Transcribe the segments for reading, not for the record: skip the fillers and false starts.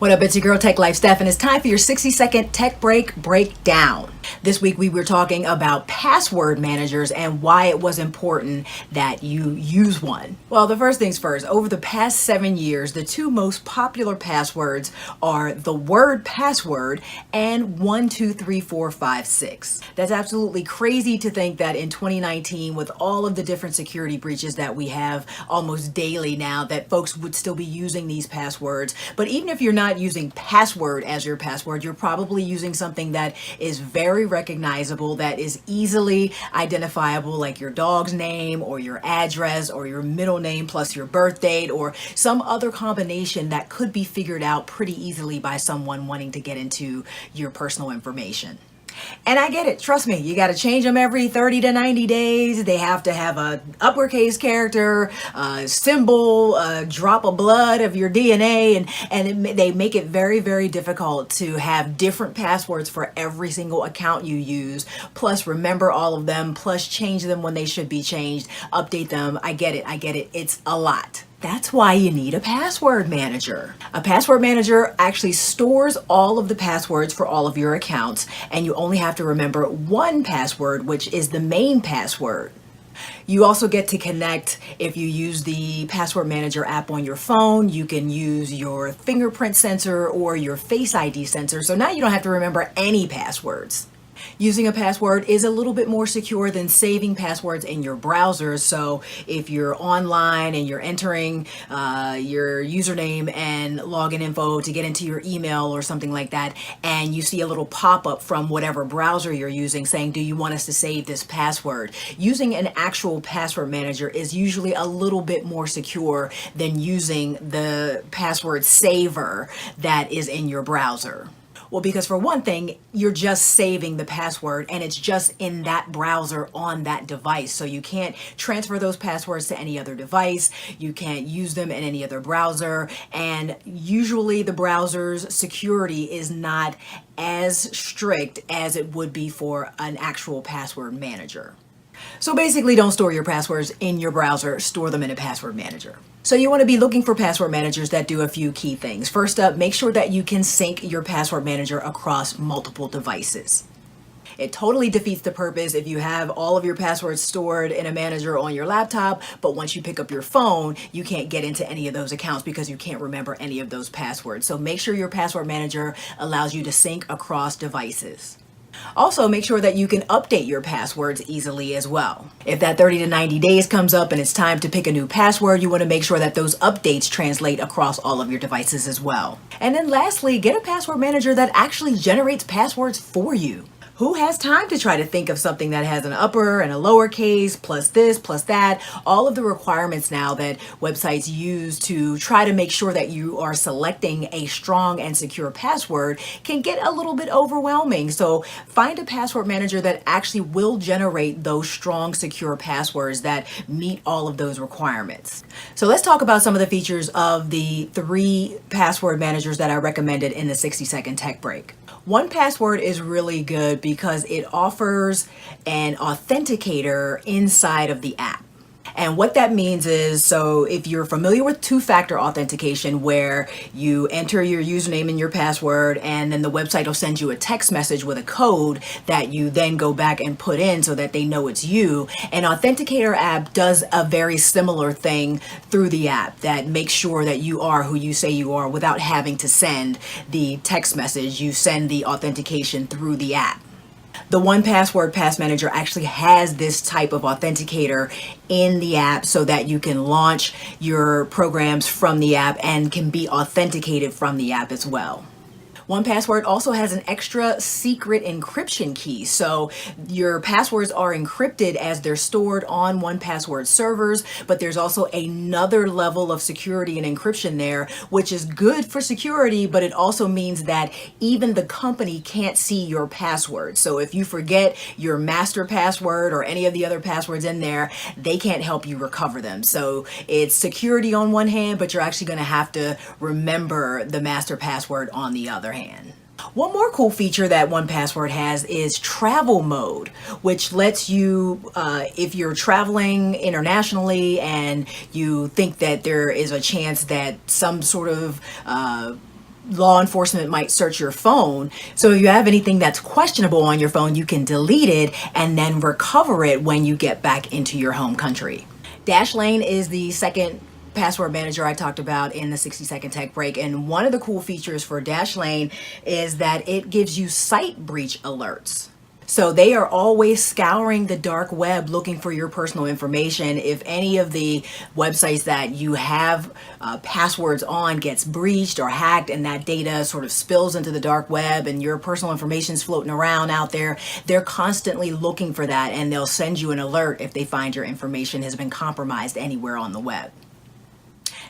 What up, it's your girl Tech Life Steph, and it's time for your 60-second tech breakdown. This week we were talking about password managers and why it was important that you use one. Well, the first things first, over the past 7 years, the two most popular passwords are the word password and 123456. That's absolutely crazy to think that in 2019, with all of the different security breaches that we have almost daily now, that folks would still be using these passwords. But even if you're not using password as your password, you're probably using something that is very recognizable, that is easily identifiable, like your dog's name or your address or your middle name plus your birth date or some other combination that could be figured out pretty easily by someone wanting to get into your personal information. And I get it. Trust me, you got to change them every 30 to 90 days. They have to have a uppercase character, a symbol, a drop of blood of your DNA. They make it very, very difficult to have different passwords for every single account you use. Plus, remember all of them, plus change them when they should be changed, update them. I get it. It's a lot. That's why you need a password manager. A password manager actually stores all of the passwords for all of your accounts, and you only have to remember one password, which is the main password. You also get to connect, if you use the password manager app on your phone, you can use your fingerprint sensor or your Face ID sensor. So now you don't have to remember any passwords. Using a password is a little bit more secure than saving passwords in your browser. So if you're online and you're entering your username and login info to get into your email or something like that, and you see a little pop-up from whatever browser you're using saying, do you want us to save this password? Using an actual password manager is usually a little bit more secure than using the password saver that is in your browser. Well, because for one thing, you're just saving the password and it's just in that browser on that device. So you can't transfer those passwords to any other device. You can't use them in any other browser. And usually the browser's security is not as strict as it would be for an actual password manager. So basically, don't store your passwords in your browser, store them in a password manager. So you want to be looking for password managers that do a few key things. First up, make sure that you can sync your password manager across multiple devices. It totally defeats the purpose if you have all of your passwords stored in a manager on your laptop, but once you pick up your phone, you can't get into any of those accounts because you can't remember any of those passwords. So make sure your password manager allows you to sync across devices. Also, make sure that you can update your passwords easily as well. If that 30 to 90 days comes up and it's time to pick a new password, you want to make sure that those updates translate across all of your devices as well. And then lastly, get a password manager that actually generates passwords for you. Who has time to try to think of something that has an upper and a lowercase, plus this, plus that? All of the requirements now that websites use to try to make sure that you are selecting a strong and secure password can get a little bit overwhelming. So find a password manager that actually will generate those strong, secure passwords that meet all of those requirements. So let's talk about some of the features of the 3 password managers that I recommended in the 60-second tech break. 1Password is really good because it offers an authenticator inside of the app. And what that means is, so if you're familiar with two-factor authentication where you enter your username and your password and then the website will send you a text message with a code that you then go back and put in so that they know it's you, an authenticator app does a very similar thing through the app that makes sure that you are who you say you are without having to send the text message. You send the authentication through the app. The 1Password Pass Manager actually has this type of authenticator in the app so that you can launch your programs from the app and can be authenticated from the app as well. 1Password also has an extra secret encryption key. So your passwords are encrypted as they're stored on 1Password servers, but there's also another level of security and encryption there, which is good for security, but it also means that even the company can't see your password. So if you forget your master password or any of the other passwords in there, they can't help you recover them. So it's security on one hand, but you're actually going to have to remember the master password on the other hand. One more cool feature that 1Password has is travel mode, which lets you, if you're traveling internationally and you think that there is a chance that some sort of law enforcement might search your phone. So if you have anything that's questionable on your phone, you can delete it and then recover it when you get back into your home country. Dashlane is the second password manager I talked about in the 60-second tech break, and one of the cool features for Dashlane is that it gives you site breach alerts. So they are always scouring the dark web looking for your personal information. If any of the websites that you have passwords on gets breached or hacked and that data sort of spills into the dark web and your personal information is floating around out there, they're constantly looking for that, and they'll send you an alert if they find your information has been compromised anywhere on the web.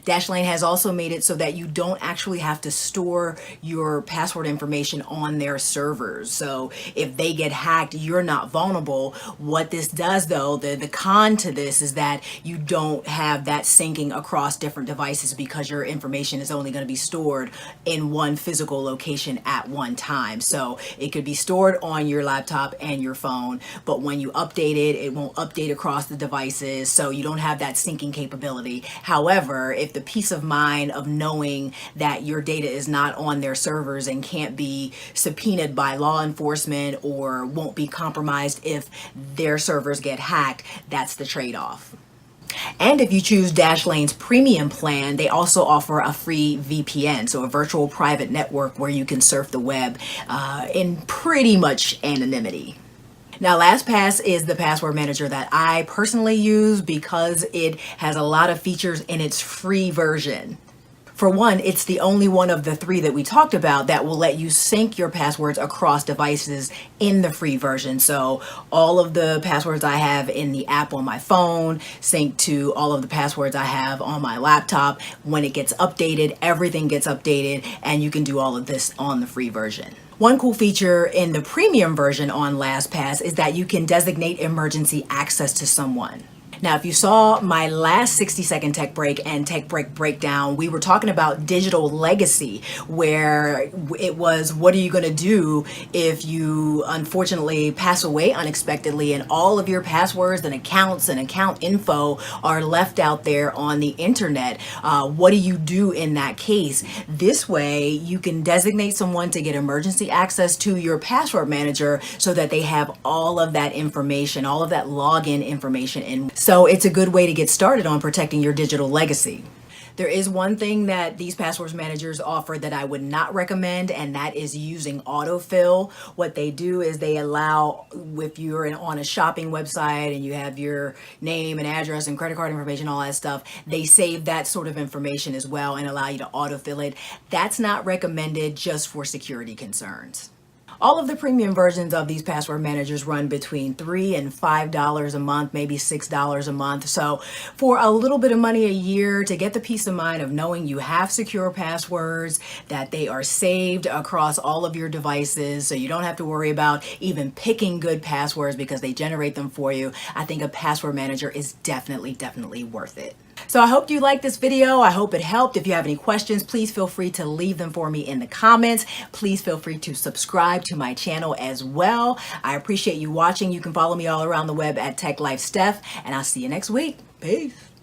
Dashlane has also made it so that you don't actually have to store your password information on their servers. So if they get hacked, you're not vulnerable. What this does though, the con to this is that you don't have that syncing across different devices because your information is only going to be stored in one physical location at one time. So it could be stored on your laptop and your phone, but when you update it, it won't update across the devices. So you don't have that syncing capability. However, if the peace of mind of knowing that your data is not on their servers and can't be subpoenaed by law enforcement or won't be compromised if their servers get hacked, that's the trade-off. And if you choose Dashlane's premium plan, they also offer a free VPN, so a virtual private network where you can surf the web in pretty much anonymity. Now, LastPass is the password manager that I personally use because it has a lot of features in its free version. For one, it's the only one of the three that we talked about that will let you sync your passwords across devices in the free version. So all of the passwords I have in the app on my phone sync to all of the passwords I have on my laptop. When it gets updated, everything gets updated, and you can do all of this on the free version. One cool feature in the premium version on LastPass is that you can designate emergency access to someone. Now, if you saw my last 60-second tech break and tech break breakdown, we were talking about digital legacy, where it was, what are you going to do if you unfortunately pass away unexpectedly and all of your passwords and accounts and account info are left out there on the internet? What do you do in that case? This way, you can designate someone to get emergency access to your password manager so that they have all of that information, all of that login information. So it's a good way to get started on protecting your digital legacy. There is one thing that these passwords managers offer that I would not recommend, and that is using autofill. What they do is they allow, if you're on a shopping website and you have your name and address and credit card information, all that stuff, they save that sort of information as well and allow you to autofill it. That's not recommended, just for security concerns. All of the premium versions of these password managers run between $3 and $5 a month, maybe $6 a month. So for a little bit of money a year, to get the peace of mind of knowing you have secure passwords, that they are saved across all of your devices, so you don't have to worry about even picking good passwords because they generate them for you, I think a password manager is definitely worth it. So I hope you liked this video. I hope it helped. If you have any questions, please feel free to leave them for me in the comments. Please feel free to subscribe to my channel as well. I appreciate you watching. You can follow me all around the web at Tech Life Steph, and I'll see you next week. Peace.